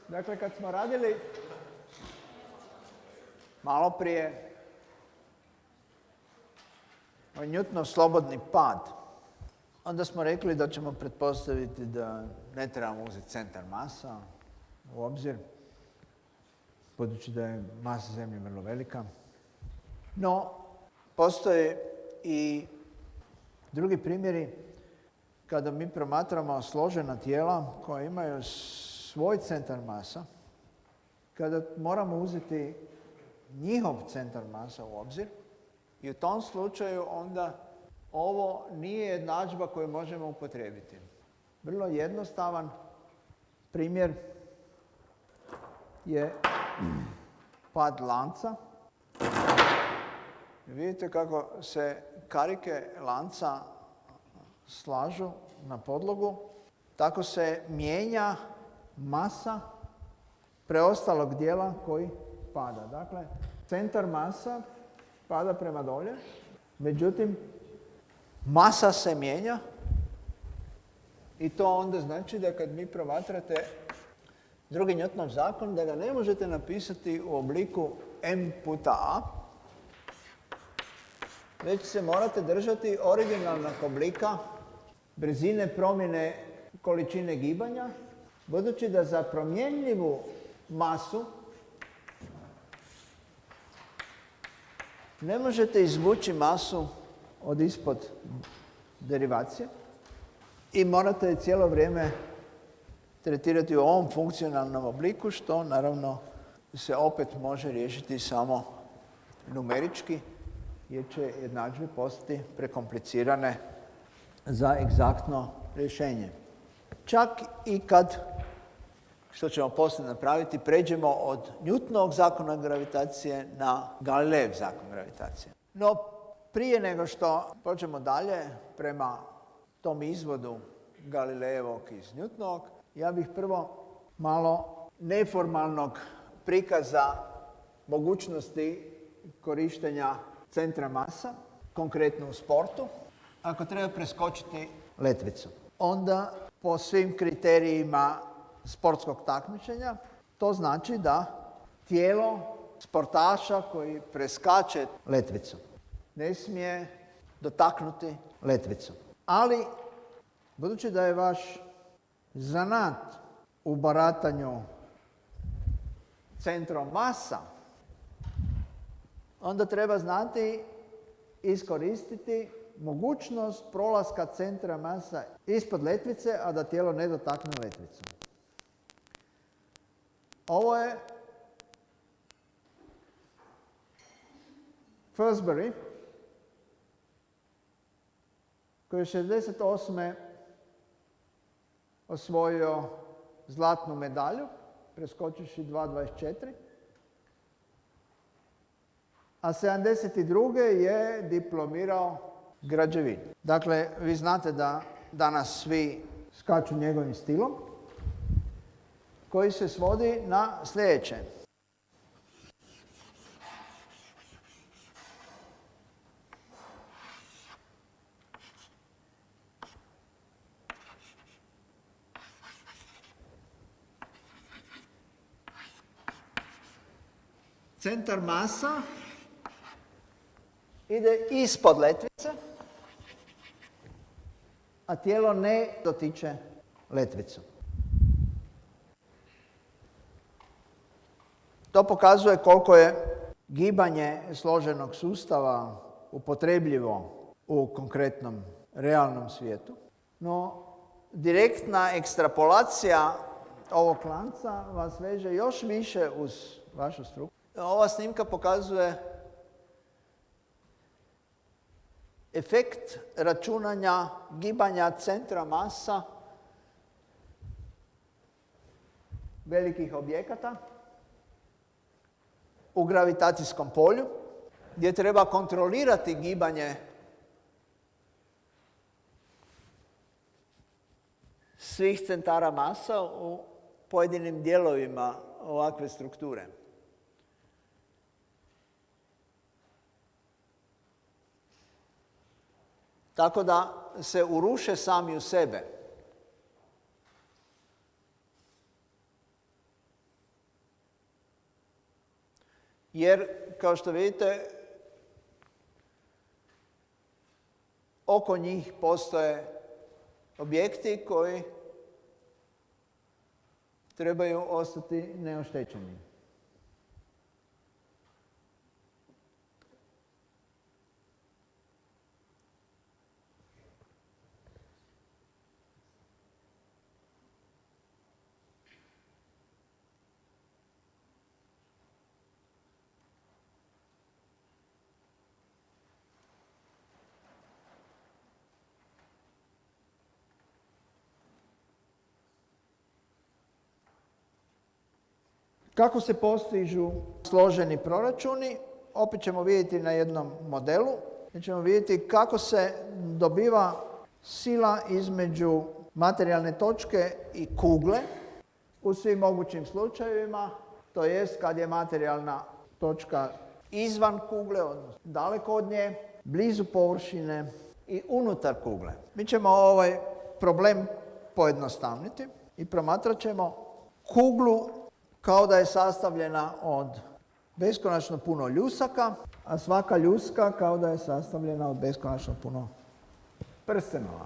Dakle, kad smo radili malo prije o Newtonov slobodni pad, onda smo rekli da ćemo pretpostaviti da ne trebamo uzeti centar masa u obzir, budući da je masa Zemlje vrlo velika. No, postoje i drugi primjeri kada mi promatramo složena tijela koja imaju svoj centar masa, kada moramo uzeti njihov centar masa u obzir i u tom slučaju onda ovo nije jednadžba koju možemo upotrijebiti. Vrlo jednostavan primjer je pad lanca. Vidite kako se karike lanca slažu na podlogu, tako se mijenja masa preostalog dijela koji pada. Dakle, centar masa pada prema dolje, međutim, masa se mijenja i to onda znači da kad mi promatrate drugi Newtonov zakon, da ga ne možete napisati u obliku m puta a, već se morate držati originalnog oblika brzine promjene količine gibanja, budući da za promjenljivu masu ne možete izvući masu od ispod derivacije i morate je cijelo vrijeme tretirati u ovom funkcionalnom obliku, što naravno se opet može riješiti samo numerički, jer će jednadžbe postati prekomplicirane za egzaktno rješenje. Čak i kad, što ćemo poslije napraviti, pređemo od Newtonovog zakona gravitacije na Galilejev zakon gravitacije. No, prije nego što pođemo dalje prema tom izvodu Galilejevog iz Newtonovog, ja bih prvo malo neformalnog prikaza mogućnosti korištenja centra masa, konkretno u sportu. Ako treba preskočiti letvicu, onda po svim kriterijima sportskog takmičenja, to znači da tijelo sportaša koji preskače letvicu ne smije dotaknuti letvicu. Ali, budući da je vaš zanat u baratanju centrom masa, onda treba znati iskoristiti mogućnost prolaska centra masa ispod letvice, a da tijelo ne dotakne letvicu. Ovo je Fosbury, koji je 1968. osvojio zlatnu medalju, preskočivši 2.24, a 1972. je diplomirao građevinu. Dakle, vi znate da danas svi skaču njegovim stilom, koji se svodi na sljedeće. Centar masa ide ispod letvice, a tijelo ne dotiče letvicu. To pokazuje koliko je gibanje složenog sustava upotrebljivo u konkretnom realnom svijetu. No, direktna ekstrapolacija ovog lanca vas veže još više uz vašu struku. Ova snimka pokazuje efekt računanja gibanja centra masa velikih objekata u gravitacijskom polju, gdje treba kontrolirati gibanje svih centara masa u pojedinim dijelovima ovakve strukture. Tako da se uruše sami u sebe. jer kao što vidite oko njih postoje objekti koji trebaju ostati neoštećeni. Kako se postižu složeni proračuni, opet ćemo vidjeti na jednom modelu. Ćemo vidjeti kako se dobiva sila između materijalne točke i kugle u svim mogućim slučajevima, to jest kad je materijalna točka izvan kugle, odnosno daleko od nje, blizu površine i unutar kugle. Mi ćemo ovaj problem pojednostavniti i promatrat ćemo kuglu kao da je sastavljena od beskonačno puno ljusaka, a svaka ljuska kao da je sastavljena od beskonačno puno prstenova.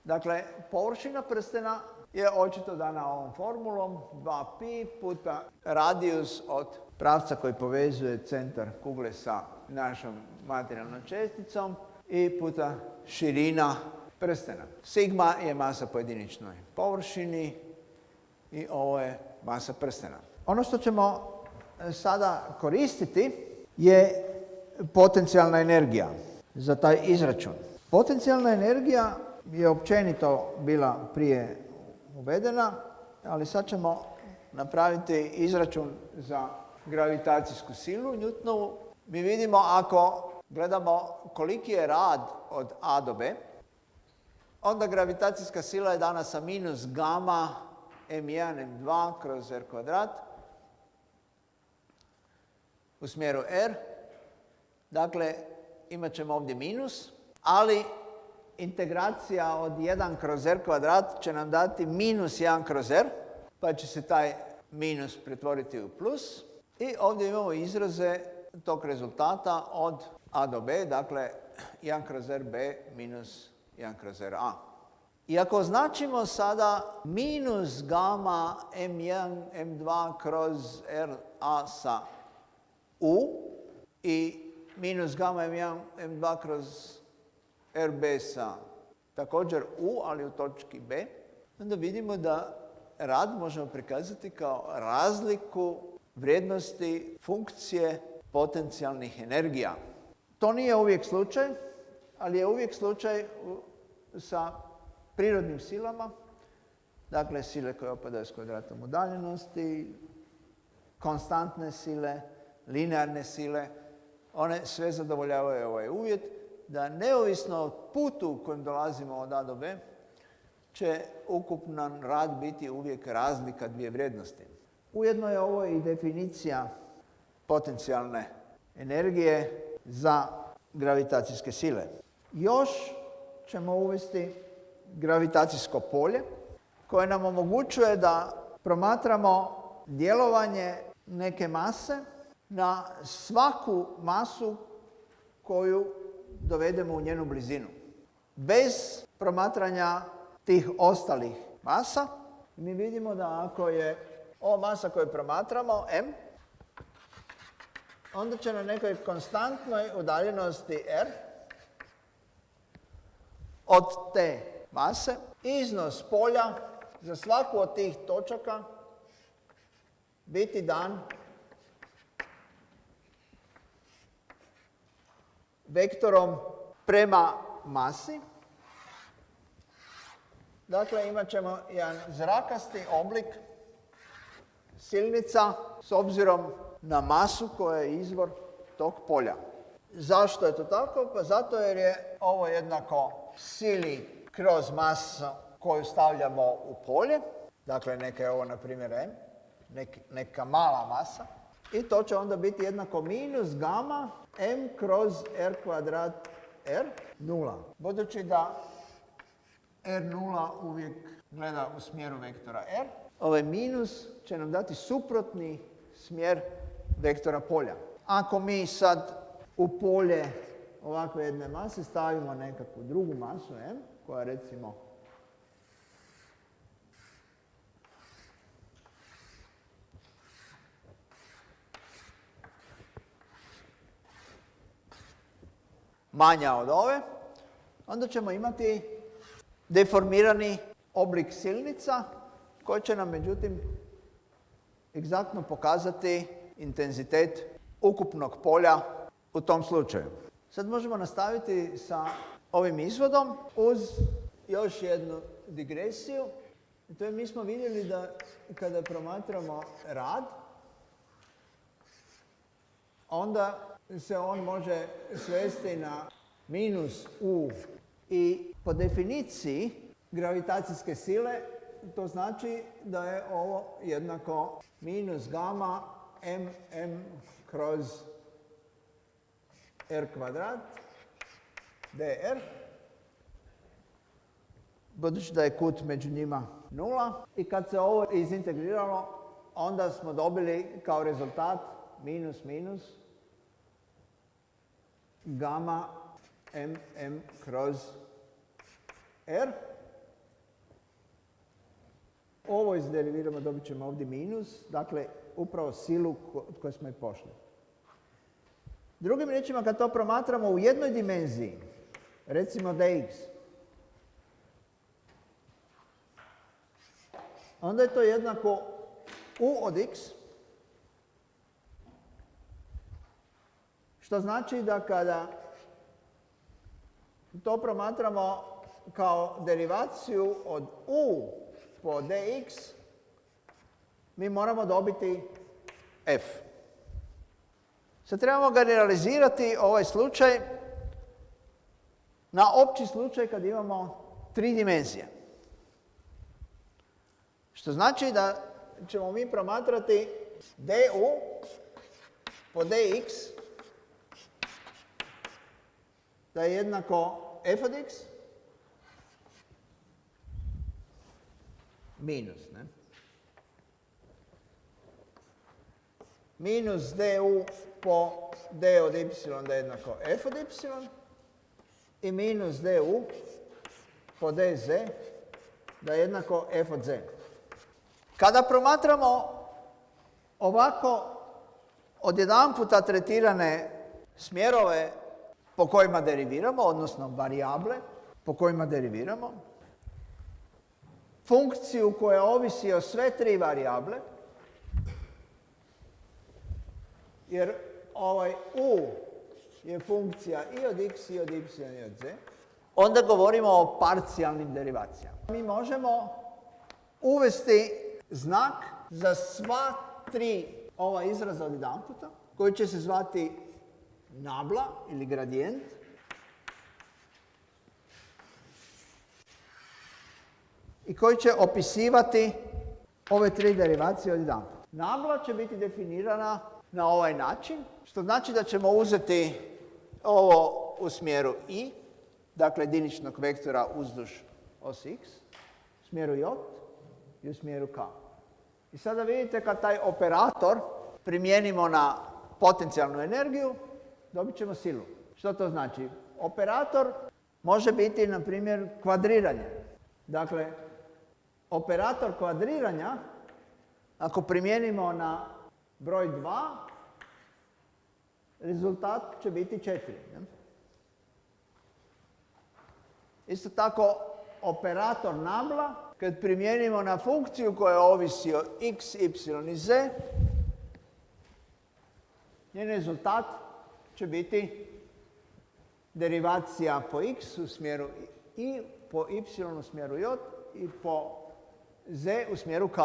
Dakle, površina prstena je očito dana ovom formulom 2π puta radijus od pravca koji povezuje centar kugle sa našom materijalnom česticom i puta širina prstena. Sigma je masa po jediničnoj površini i ovo je masa prstena. Ono što ćemo sada koristiti je potencijalna energija za taj izračun. Potencijalna energija je općenito bila prije uvedena, ali sad ćemo napraviti izračun za gravitacijsku silu Newtonovu. Mi vidimo ako gledamo koliki je rad od A do B, onda gravitacijska sila je dana sa minus gama m1, m2 kroz r kvadrat u smjeru r. Dakle, imat ćemo ovdje minus, ali integracija od 1 kroz r kvadrat će nam dati minus 1 kroz r, pa će se taj minus pretvoriti u plus. I ovdje imamo izraze tog rezultata od a do b, dakle 1 kroz rb minus 1 kroz ra. I ako označimo sada minus gama m1, m2 kroz ra sa u i minus gama m1, m2 kroz rb sa također u, ali u točki b, onda vidimo da rad možemo prikazati kao razliku vrijednosti funkcije potencijalnih energija. To nije uvijek slučaj, ali je uvijek slučaj sa prirodnim silama, dakle sile koje opadaju s kvadratom udaljenosti, konstantne sile, linearne sile, one sve zadovoljavaju ovaj uvjet da neovisno od putu kojim dolazimo od A do B, će ukupan rad biti uvijek razlika dvije vrijednosti. Ujedno je ovo i definicija potencijalne energije za gravitacijske sile. Još ćemo uvesti gravitacijsko polje koje nam omogućuje da promatramo djelovanje neke mase na svaku masu koju dovedemo u njenu blizinu. Bez promatranja tih ostalih masa, mi vidimo da ako je ova masa koju promatramo, m, onda će na nekoj konstantnoj udaljenosti r od te mase iznos polja za svaku od tih točaka biti dan vektorom prema masi. Dakle, imat ćemo jedan zrakasti oblik silnica s obzirom na masu koja je izvor tog polja. Zašto je to tako? Pa zato jer je ovo jednako sili kroz masu koju stavljamo u polje. Dakle, neka je ovo, na primjer, m, neka mala masa. I to će onda biti jednako minus gama m kroz r kvadrat r, 0. Budući da r0 uvijek gleda u smjeru vektora r, ovaj minus će nam dati suprotni smjer vektora polja. ako mi sad u polje ovakve jedne mase stavimo nekakvu drugu masu m, koja recimo manja od ove, onda ćemo imati deformirani oblik silnica koji će nam međutim egzaktno pokazati intenzitet ukupnog polja u tom slučaju. Sad možemo nastaviti sa ovim izvodom uz još jednu digresiju. To je, mi smo vidjeli da kada promatramo rad, onda se on može svesti na minus U i po definiciji gravitacijske sile to znači da je ovo jednako minus gama mm kroz r kvadrat dr, budući da je kut među njima 0. I kad se ovo izintegriralo, onda smo dobili kao rezultat minus minus gama mm kroz r. Ovo izderiviramo, dobit ćemo ovdje minus, dakle upravo silu od koje smo i pošli. Drugim riječima, kad to promatramo u jednoj dimenziji, recimo dx, onda je to jednako u od x, što znači da kada to promatramo kao derivaciju od u po dx, mi moramo dobiti f. Sad trebamo ga realizirati ovaj slučaj na opći slučaj kad imamo 3 dimenzije. Što znači da ćemo mi promatrati du po dx da je jednako f od x minus, ne? Minus du po d od y da je jednako f od y i minus du po dz da je jednako f od z. Kada promatramo ovako odjedanputa tretirane smjerove po kojima deriviramo, odnosno varijable po kojima deriviramo, funkciju koja ovisi o sve 3 varijable, jer ovaj u je funkcija i od x, i od y, i od z, onda govorimo o parcijalnim derivacijama. Mi možemo uvesti znak za sva 3 ova izraza odjedanputa, koji će se zvati nabla ili gradijent. I koji će opisivati ove 3 derivacije odjedanput. Nabla će biti definirana na ovaj način, što znači da ćemo uzeti ovo u smjeru i, dakle jediničnog vektora uzduž osi x, u smjeru j i u smjeru k. I sada vidite kad taj operator primijenimo na potencijalnu energiju, dobit ćemo silu. Što to znači? Operator može biti, na primjer, kvadriranje. Dakle, operator kvadriranja, ako primijenimo na broj 2, rezultat će biti 4. Ne? Isto tako, operator nabla, kad primijenimo na funkciju koja ovisi o x, y i z, njen rezultat će biti derivacija po x u smjeru i, po y u smjeru j i po z u smjeru k.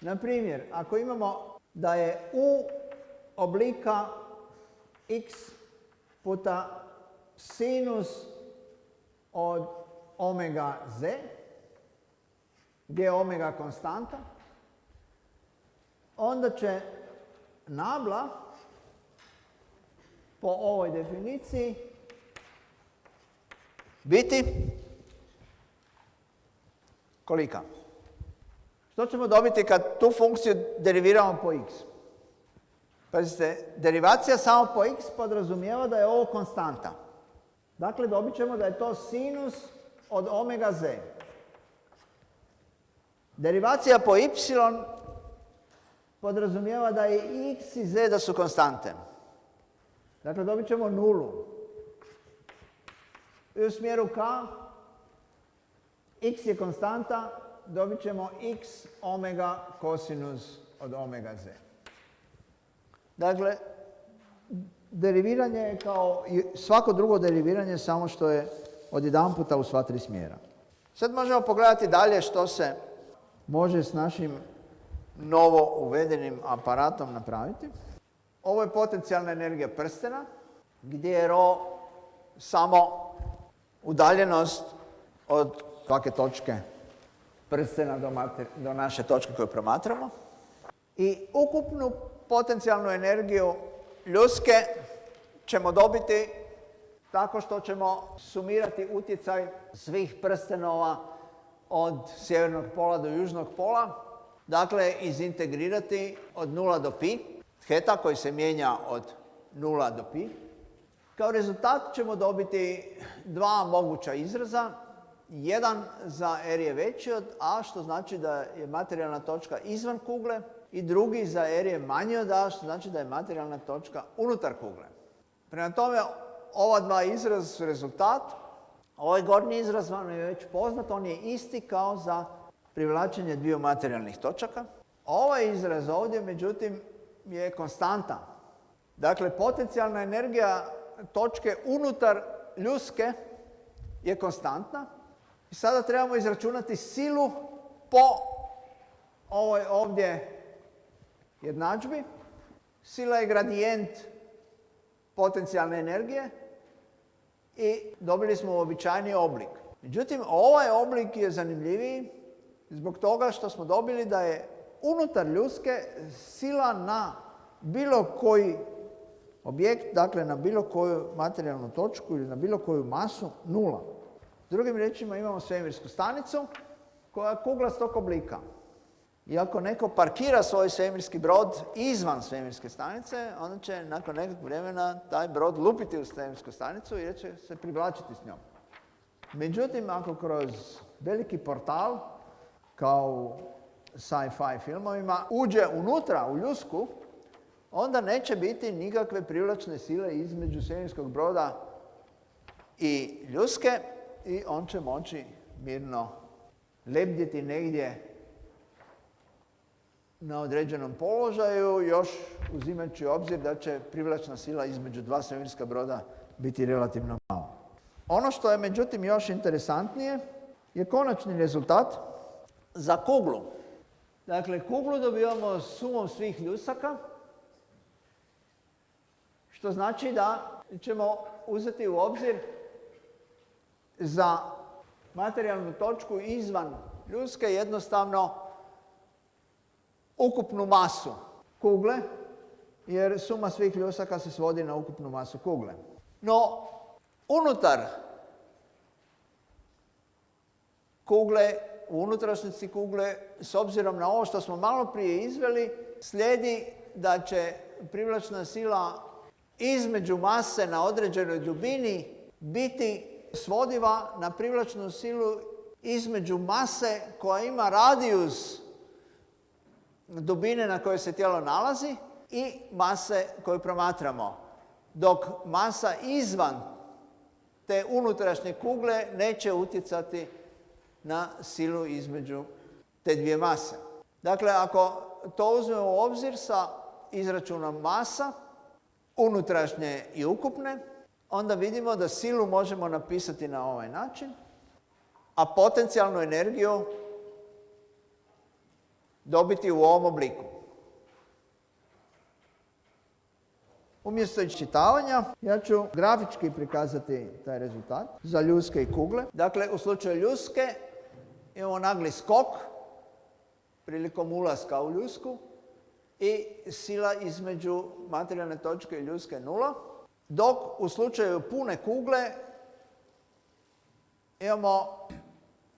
Na primjer, ako imamo da je u oblika x puta sinus od omega z, gdje je omega konstanta, onda će nabla po ovoj definiciji biti kolika? Što ćemo dobiti kad tu funkciju deriviramo po x? Pazite, derivacija samo po x podrazumijeva da je ovo konstanta. Dakle, dobit ćemo da je to sinus od omega z. Derivacija po y podrazumijeva da je x i z da su konstante. Dakle, dobit ćemo nulu. I u smjeru k, x je konstanta, dobit ćemo x omega kosinus od omega z. Dakle, deriviranje je kao i svako drugo deriviranje, samo što je odjedanputa u sva tri smjera. Sad možemo pogledati dalje što se može s našim novo uvedenim aparatom napraviti. Ovo je potencijalna energija prstena, gdje je ρ samo udaljenost od svake točke prstena do naše točke koju promatramo. I ukupnu potencijalnu energiju ljuske ćemo dobiti tako što ćemo sumirati utjecaj svih prstenova od sjevernog pola do južnog pola. Dakle, izintegrirati od 0 do pi, theta koji se mijenja od 0 do pi. Kao rezultat ćemo dobiti dva moguća izraza. Jedan za R je veći od A, što znači da je materijalna točka izvan kugle, i drugi za R je manji od A, što znači da je materijalna točka unutar kugle. Prema tome, ova dva izraza su rezultat. Ovaj gornji izraz vam je već poznat, on je isti kao za privlačenje dviju materijalnih točaka. Ovaj izraz ovdje, međutim, je konstanta. Dakle, potencijalna energija točke unutar ljuske je konstantna. I sada trebamo izračunati silu po ovoj ovdje jednadžbi. Sila je gradijent potencijalne energije i dobili smo uobičajeni oblik. Međutim, ovaj oblik je zanimljiviji zbog toga što smo dobili da je unutar ljuske sila na bilo koji objekt, dakle na bilo koju materijalnu točku ili na bilo koju masu, nula. Drugim riječima imamo svemirsku stanicu koja je kuglastog oblika. I ako neko parkira svoj svemirski brod izvan svemirske stanice, onda će nakon nekog vremena taj brod lupiti u svemirsku stanicu i će se privlačiti s njom. Međutim, ako kroz veliki portal, kao u sci-fi filmovima, uđe unutra u ljusku, onda neće biti nikakve privlačne sile između svemirskog broda i ljuske i on će moći mirno lebdjeti negdje na određenom položaju, još uzimajući u obzir da će privlačna sila između dva svemirska broda biti relativno mala. Ono što je međutim još interesantnije je konačni rezultat za kuglu. Dakle, kuglu dobivamo sumom svih ljusaka, što znači da ćemo uzeti u obzir za materijalnu točku izvan ljuske jednostavno ukupnu masu kugle, jer suma svih ljusaka se svodi na ukupnu masu kugle. No, unutar kugle, u unutrašnjosti kugle, s obzirom na ovo što smo malo prije izveli, slijedi da će privlačna sila između mase na određenoj dubini biti svodiva na privlačnu silu između mase koja ima radijus dubine na kojoj se tijelo nalazi i mase koju promatramo. Dok masa izvan te unutrašnje kugle neće utjecati na silu između te dvije mase. Dakle, ako to uzmemo u obzir sa izračunom masa, unutrašnje i ukupne, onda vidimo da silu možemo napisati na ovaj način, a potencijalnu energiju dobiti u ovom obliku. Umjesto iščitavanja, ja ću grafički prikazati taj rezultat za ljuske i kugle. Dakle, u slučaju ljuske imamo nagli skok prilikom ulaska u ljusku i sila između materijalne točke i ljuske je nula, dok u slučaju pune kugle imamo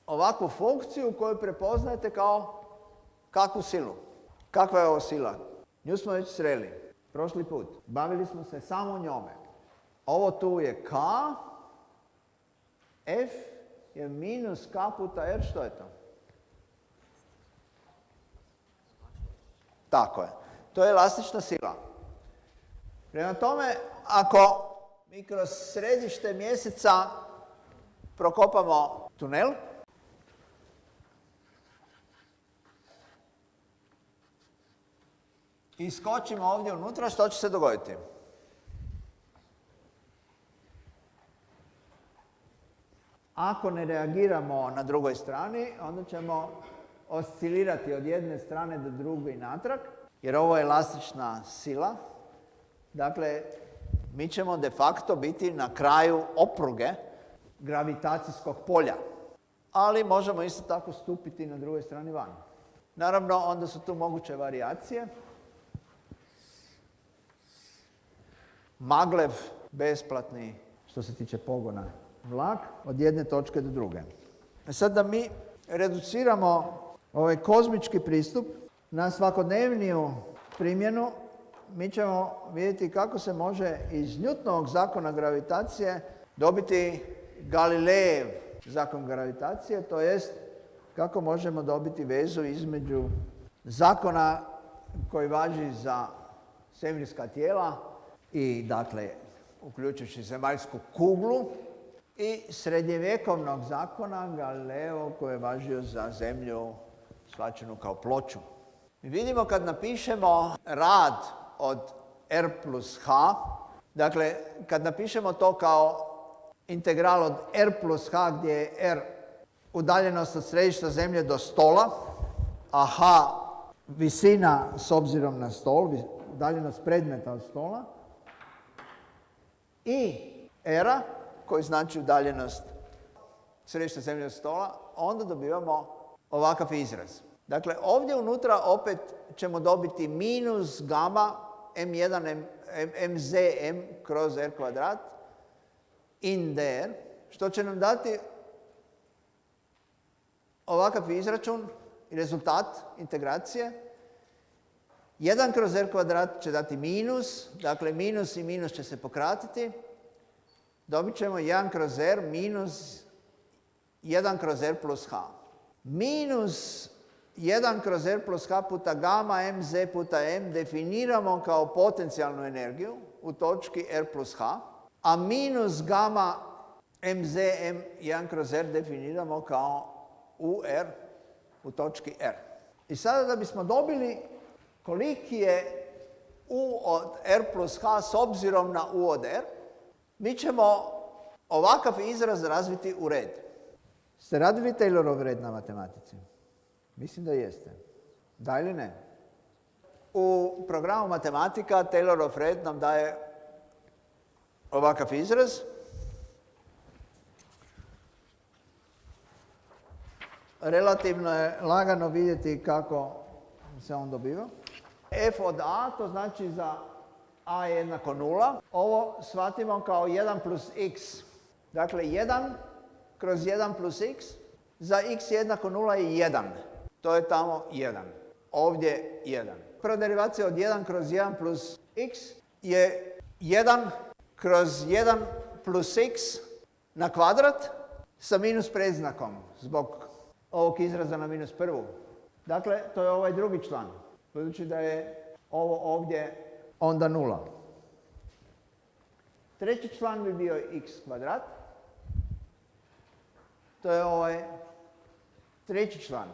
ovakvu funkciju koju prepoznajete kao kakvu silu. Kakva je ovo sila? Nju smo već sreli. prošli put. Bavili smo se samo njome. Ovo tu je K, F je minus K puta R, što je to? Tako je. To je elastična sila. Prema tome, ako mi kroz središte mjeseca prokopamo tunel, i skočimo ovdje unutra, što će se dogoditi? Ako ne reagiramo na drugoj strani, onda ćemo oscilirati od jedne strane do druge i natrag, jer ovo je elastična sila. Dakle, mi ćemo de facto biti na kraju opruge gravitacijskog polja. Ali možemo isto tako stupiti na drugoj strani van. Naravno, onda su tu moguće varijacije. Maglev, besplatni, što se tiče pogona, vlak od jedne točke do druge. Sad da mi reduciramo ovaj kozmički pristup na svakodnevniju primjenu, mi ćemo vidjeti kako se može iz Newtonovog zakona gravitacije dobiti Galilejev zakon gravitacije, to jest kako možemo dobiti vezu između zakona koji važi za svemirska tijela i, dakle, uključujući zemaljsku kuglu, i srednjevjekovnog zakona Galilejevog koji je važio za zemlju shvaćenu kao ploču. Mi vidimo kad napišemo rad od R plus H, dakle, kad napišemo to kao integral od R plus H gdje je R udaljenost od središta zemlje do stola, a H visina s obzirom na stol, udaljenost predmeta od stola, i R koji znači udaljenost središta zemlje od stola, onda dobivamo ovakav izraz. Dakle, ovdje unutra opet ćemo dobiti minus gamma m1 mzm kroz r kvadrat in dr, što će nam dati ovakav izračun i rezultat integracije. 1 kroz r kvadrat će dati minus, dakle minus i minus će se pokratiti. Dobit ćemo 1 kroz r minus 1 kroz r plus h. Minus 1 kroz r plus h puta gamma mz puta m definiramo kao potencijalnu energiju u točki r plus h, a minus gamma mz m 1 kroz r definiramo kao ur u točki r. I sada da bismo dobili koliki je u od r plus h s obzirom na u od r, mi ćemo ovakav izraz razviti u red. Ste radili Taylorov red na matematici? Mislim da jeste. Da ili ne? U programu matematika Taylorov red nam daje ovakav izraz. Relativno je lagano vidjeti kako se on dobiva. F od a, to znači za a je jednako 0. Ovo shvatimo kao 1 plus x. Dakle, 1 kroz 1 plus x, za x jednako 0 je 1. To je tamo 1. Ovdje 1. Prva derivacija od 1 kroz 1 plus x je 1 kroz 1 plus x na kvadrat sa minus predznakom zbog ovog izraza na minus prvu. Dakle, to je ovaj drugi član. Budući da je ovo ovdje onda 0. Treći član bi bio x kvadrat. To je ovaj treći član.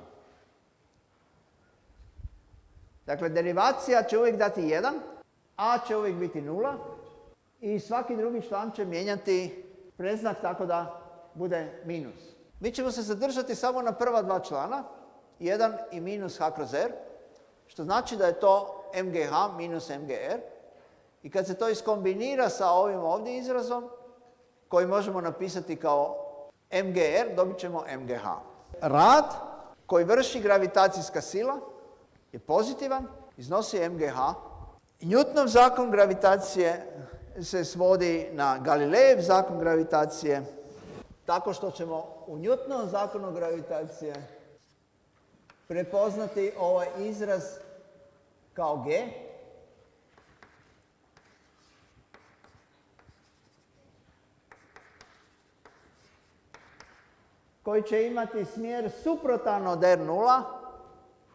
Dakle, derivacija će uvijek dati 1, a će uvijek biti 0 i svaki drugi član će mijenjati predznak tako da bude minus. Mi ćemo se zadržati samo na prva dva člana, 1 i minus h kroz r, što znači da je to mgh minus mgr. I kad se to iskombinira sa ovim ovdje izrazom, koji možemo napisati kao mgr, dobit ćemo mgh. Rad koji vrši gravitacijska sila je pozitivan, iznosi mgh. Newtonov zakon gravitacije se svodi na Galilejev zakon gravitacije, tako što ćemo u Newtonovom zakonu gravitacije prepoznati ovaj izraz kao g koji će imati smjer suprotan od R0,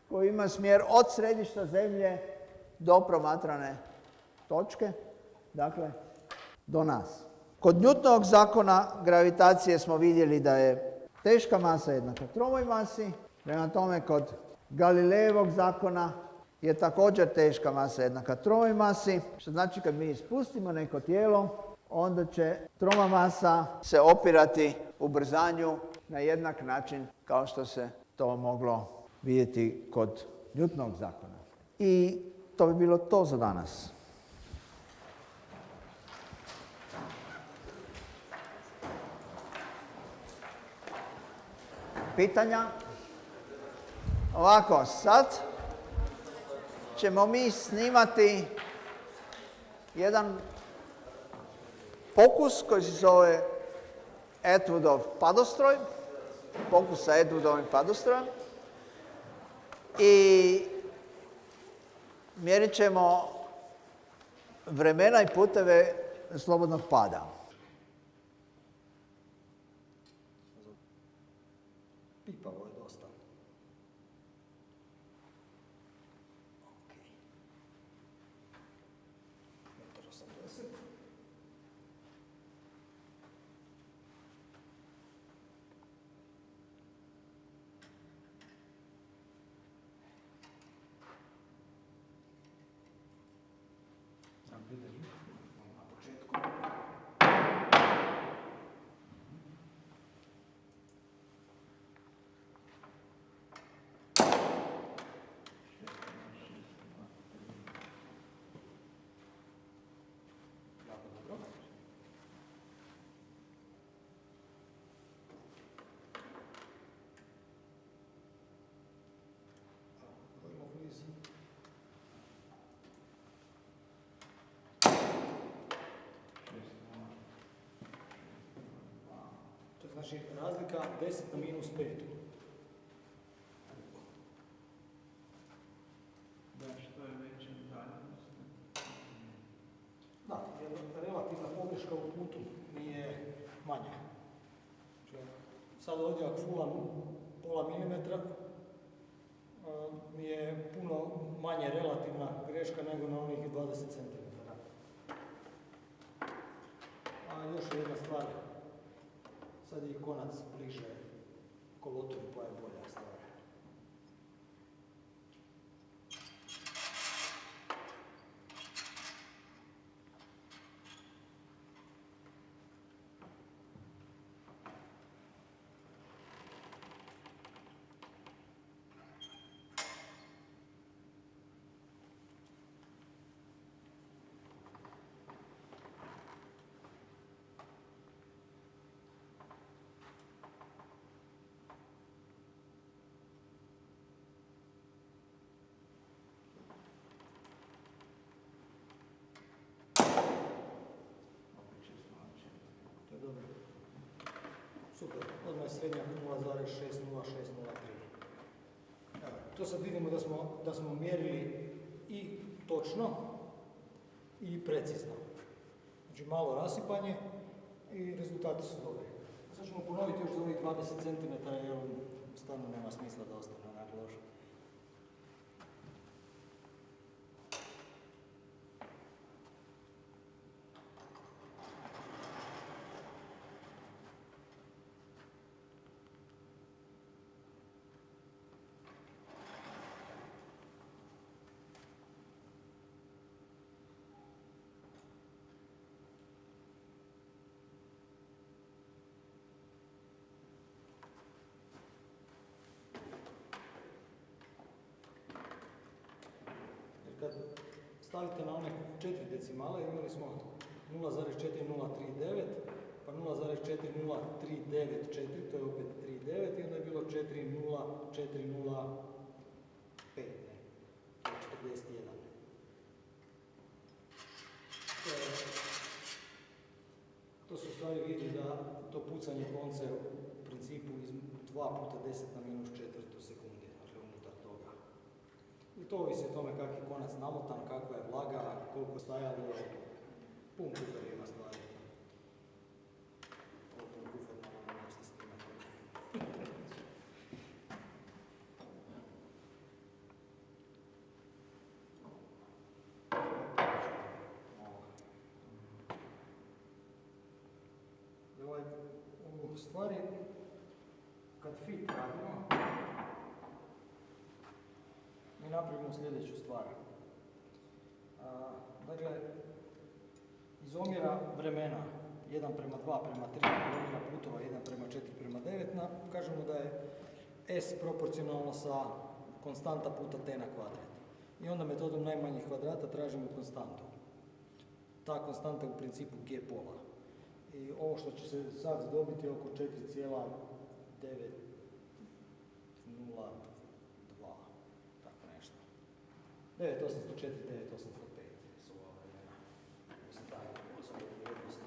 koji ima smjer od središta Zemlje do promatrane točke, dakle do nas. Kod Newtonovog zakona gravitacije smo vidjeli da je teška masa jednaka trovoj masi, prema tome kod Galilejevog zakona je također teška masa jednaka trovoj masi, što znači kad mi ispustimo neko tijelo, onda će troma masa se opirati ubrzanju na jednak način kao što se to moglo vidjeti kod Newtonovog zakona. I to bi bilo to za danas. Pitanja? Ovako, sad ćemo mi snimati jedan pokus koji se zove Atwoodov padostroj, pokus sa Atwoodovim padostrojem, i mjerit ćemo vremena i puteve slobodnog pada. Pipavo je dosta. Metar 80. Sam vidim na početku. To znači razlika 10 na minus 5. Da, što je veća udaljenost? Da, jer relativna pogreška u putu nije manja. Znači, sad ovdje ako fulam pola milimetra, mi je puno manje relativna greška nego na onih 20 cm. A još jedna stvar, sad je i konac bliže kolotoru pa je bolja stvar. To je dobro. Super, odmah je srednjak 0,60603. To sad vidimo da smo mjerili i točno i precizno. Znači malo rasipanje i rezultati su dobri. Sad ćemo ponoviti još za ovih 20 cm jer stvarno nema smisla da ostane onak loše. Kad stavite na one 4 decimale, imali smo 0,4039, pa 0,40394, to je opet 39, i onda je bilo 40405, ne, to je 41. To se u stvari vidi da to pucanje konce u principu iz 2 puta 10 na minus 4 sekundi, dakle unutar toga. I to ovisi o tome kak je konac namotan, kakva je vlaga, koliko stajalo, pun kufer ima stvari. Ovo pun kufer, naravno nećete s time. fit radimo, mi napravimo sljedeću stvar. Dakle, iz omjera vremena 1:2:3, omjera putova 1:4:9, kažemo da je S proporcionalno sa konstanta puta t na kvadrat. I onda metodom najmanjih kvadrata tražimo konstantu. Ta konstanta je u principu g pola. I ovo što će se sad dobiti je oko 4,902, tako nešto. 9804, 9805 su ova vremena. Mislim da je za ovu vrijednost.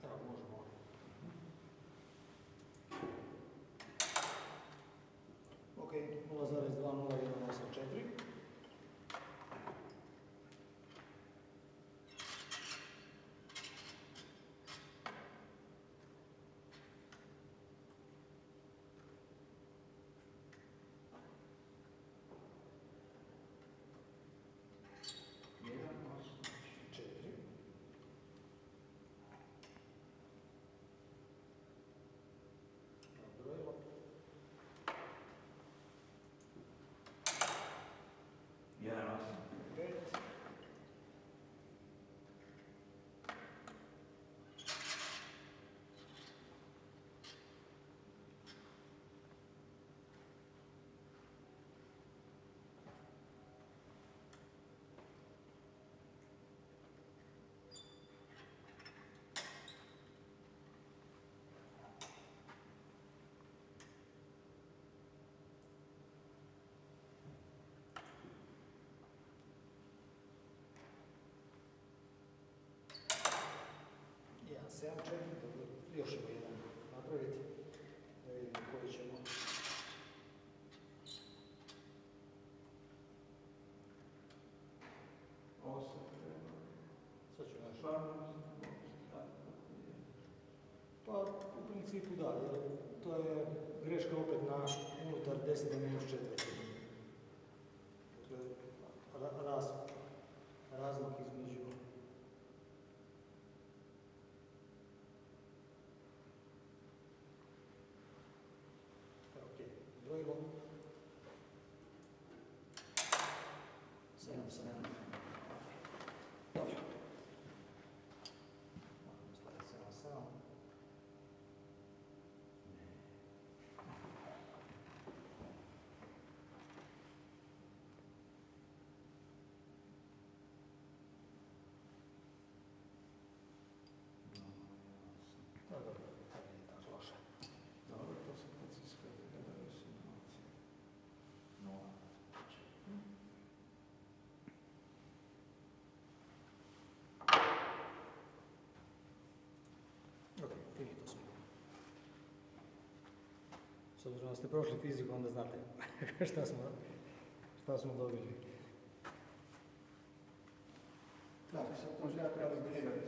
Evo, možemo. Ok, 0,20184. Jedan 7, 4, još ćemo jedan napraviti, da vidimo koji ćemo. Sad ću još. Pa, u principu da, jer to je greška opet na unutar 10 do minus 4. Dakle, razmak između. Ok, brojilo. 7. Dobro. Staviti 7. Dobro, to nije tako loše. Dobro, to se preciskuje, gledaju se novaci. 0. Ok, finito smo. S obzirom da ste prošli fiziku, onda znate šta smo dobili. Tako, sad to treba kalibrirati.